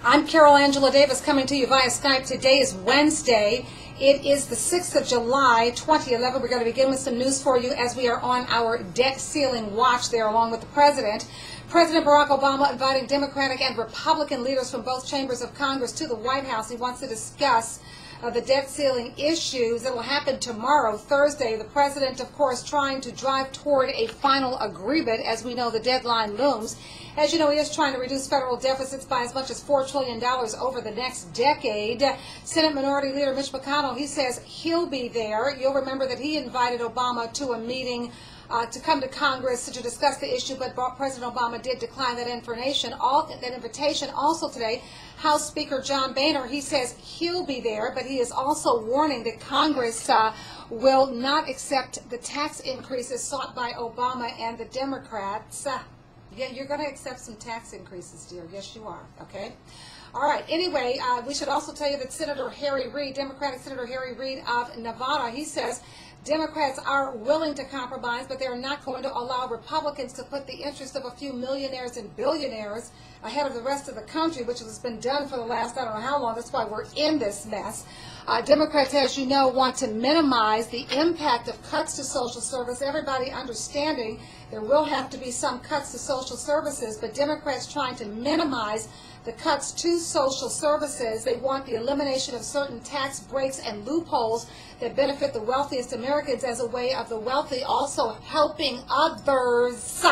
I'm Carol Angela Davis coming to you via Skype. Today is Wednesday. It is the 6th of July, 2011. We're going to begin with some news for you as we are on our debt ceiling watch there along with the President. President Barack Obama inviting Democratic and Republican leaders from both chambers of Congress to the White House. He wants to discuss the debt ceiling issues that will happen tomorrow, Thursday. The president, of course, trying to drive toward a final agreement. As we know, the deadline looms. As you know, he is trying to reduce federal deficits by as much as $4 trillion over the next decade. Senate Minority Leader Mitch McConnell, he says he'll be there. You'll remember that he invited Obama to a meeting to come to Congress to discuss the issue, but President Obama did decline that invitation. Also today, House Speaker John Boehner, he says he'll be there, but he is also warning that Congress will not accept the tax increases sought by Obama and the Democrats. Yeah, you're going to accept some tax increases, dear. Yes, you are. Okay. All right. Anyway, we should also tell you that Senator Harry Reid, Democratic Senator Harry Reid of Nevada, he says Democrats are willing to compromise, but they're not going to allow Republicans to put the interest of a few millionaires and billionaires ahead of the rest of the country, which has been done for the last, I don't know how long. That's why we're in this mess. Democrats, as you know, want to minimize the impact of cuts to social service. Everybody understanding there will have to be some cuts to social services, but Democrats trying to minimize the cuts to social services. They want the elimination of certain tax breaks and loopholes that benefit the wealthiest Americans as a way of the wealthy also helping others.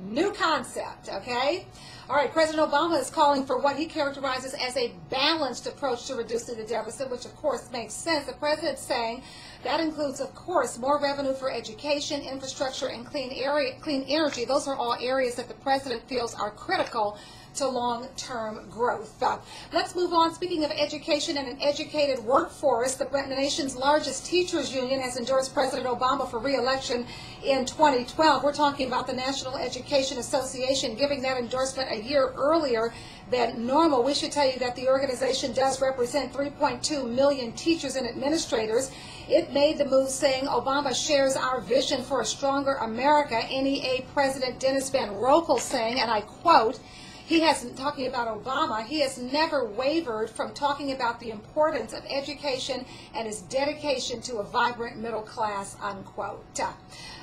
New concept, okay? All right, President Obama is calling for what he characterizes as a balanced approach to reducing the deficit, which of course makes sense. The president's saying that includes, of course, more revenue for education, infrastructure, and clean energy. Those are all areas that the president feels are critical to long-term growth. Let's move on. Speaking of education and an educated workforce, the nation's largest teachers union has endorsed President Obama for re-election in 2012. We're talking about the National Education Association giving that endorsement a year earlier than normal. We should tell you that the organization does represent 3.2 million teachers and administrators. It made the move saying Obama shares our vision for a stronger America. NEA President Dennis Van Rokel saying, and I quote, he hasn't, talking about Obama, he has never wavered from talking about the importance of education and his dedication to a vibrant middle class, unquote.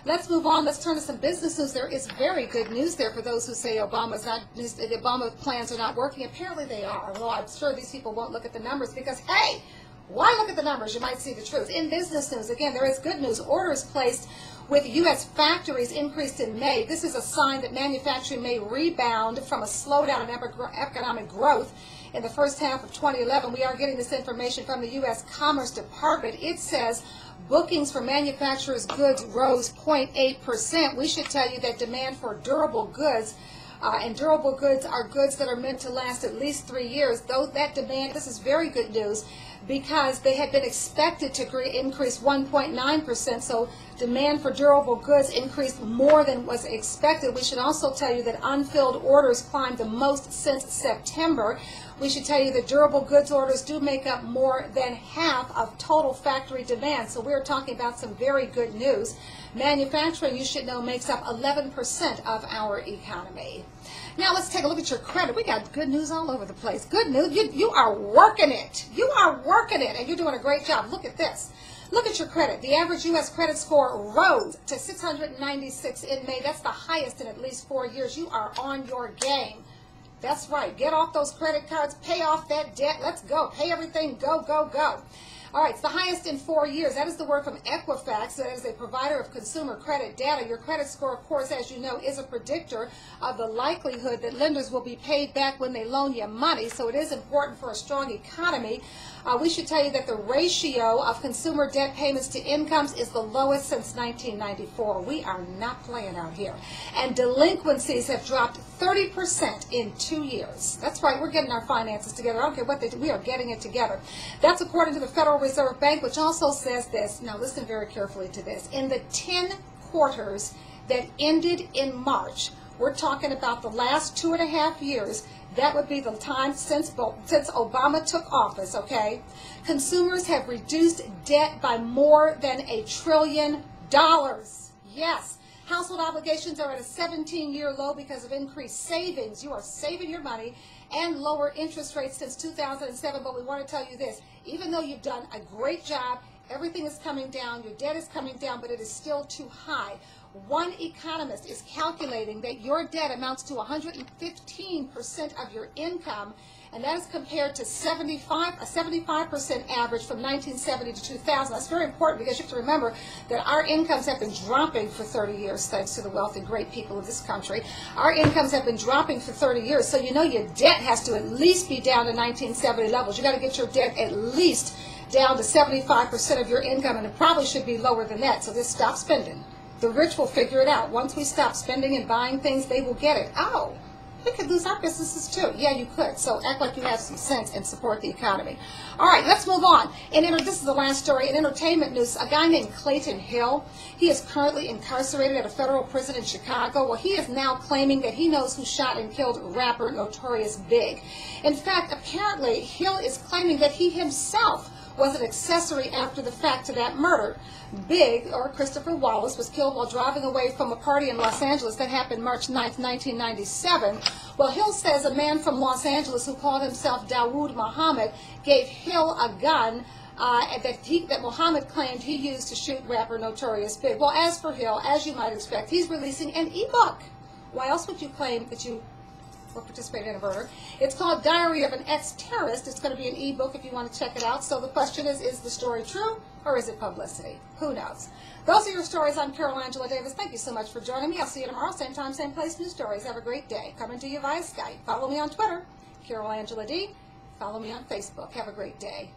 Let's move on. Let's turn to some business news. There is very good news there for those who say the Obama plans are not working. Apparently they are. Well, I'm sure these people won't look at the numbers because, hey, why look at the numbers? You might see the truth. In business news, again, there is good news. Orders placed with U.S. factories increased in May. This is a sign that manufacturing may rebound from a slowdown in economic growth in the first half of 2011. We are getting this information from the U.S. Commerce Department. It says bookings for manufacturers' goods rose 0.8%. We should tell you that demand for durable goods, and durable goods are goods that are meant to last at least 3 years. Though that demand, this is very good news, because they had been expected to increase 1.9%, so demand for durable goods increased more than was expected. We should also tell you that unfilled orders climbed the most since September. We should tell you that durable goods orders do make up more than half of total factory demand, so we're talking about some very good news. Manufacturing, you should know, makes up 11% of our economy. Now let's take a look at your credit. We got good news all over the place. Good news. You are working it. You are working it, and you're doing a great job. Look at this. Look at your credit. The average U.S. credit score rose to 696 in May. That's the highest in at least 4 years. You are on your game. That's right. Get off those credit cards. Pay off that debt. Let's go. Pay everything. Go, go, go. All right, it's the highest in 4 years. That is the word from Equifax. That is a provider of consumer credit data. Your credit score, of course, as you know, is a predictor of the likelihood that lenders will be paid back when they loan you money. So it is important for a strong economy. We should tell you that the ratio of consumer debt payments to incomes is the lowest since 1994. We are not playing out here. And delinquencies have dropped 30% in 2 years. That's right, we're getting our finances together. I don't care what they do, we are getting it together. That's according to the Federal Reserve Bank, which also says this. Now listen very carefully to this. In the 10 quarters that ended in March, we're talking about the last 2.5 years, that would be the time since Obama took office, okay? Consumers have reduced debt by more than $1 trillion. Yes. Household obligations are at a 17-year low because of increased savings. You are saving your money and lower interest rates since 2007. But we want to tell you this, even though you've done a great job, everything is coming down, your debt is coming down, but it is still too high. One economist is calculating that your debt amounts to 115% of your income, and that is compared to a 75% average from 1970 to 2000. That's very important because you have to remember that our incomes have been dropping for 30 years, thanks to the wealthy, great people of this country. Our incomes have been dropping for 30 years, so you know your debt has to at least be down to 1970 levels. You got to get your debt at least down to 75% of your income, and it probably should be lower than that, so just stop spending. The rich will figure it out. Once we stop spending and buying things, they will get it. Oh, we could lose our businesses too. Yeah, you could. So act like you have some sense and support the economy. All right, let's move on. This is the last story. In entertainment news, a guy named Clayton Hill, he is currently incarcerated at a federal prison in Chicago. Well, he is now claiming that he knows who shot and killed rapper Notorious Big. In fact, apparently, Hill is claiming that he himself was an accessory after the fact to that murder. Big, or Christopher Wallace, was killed while driving away from a party in Los Angeles that happened March 9th, 1997. Well, Hill says a man from Los Angeles who called himself Dawood Muhammad gave Hill a gun that Muhammad claimed he used to shoot rapper Notorious Big. Well, as for Hill, as you might expect, he's releasing an e-book. Why else would you claim that you or participate in a murder? It's called Diary of an Ex-Terrorist. It's going to be an e-book if you want to check it out. So the question is the story true or is it publicity? Who knows? Those are your stories. I'm Carol Angela Davis. Thank you so much for joining me. I'll see you tomorrow, same time, same place, new stories. Have a great day. Coming to you via Skype. Follow me on Twitter, Carol Angela D. Follow me on Facebook. Have a great day.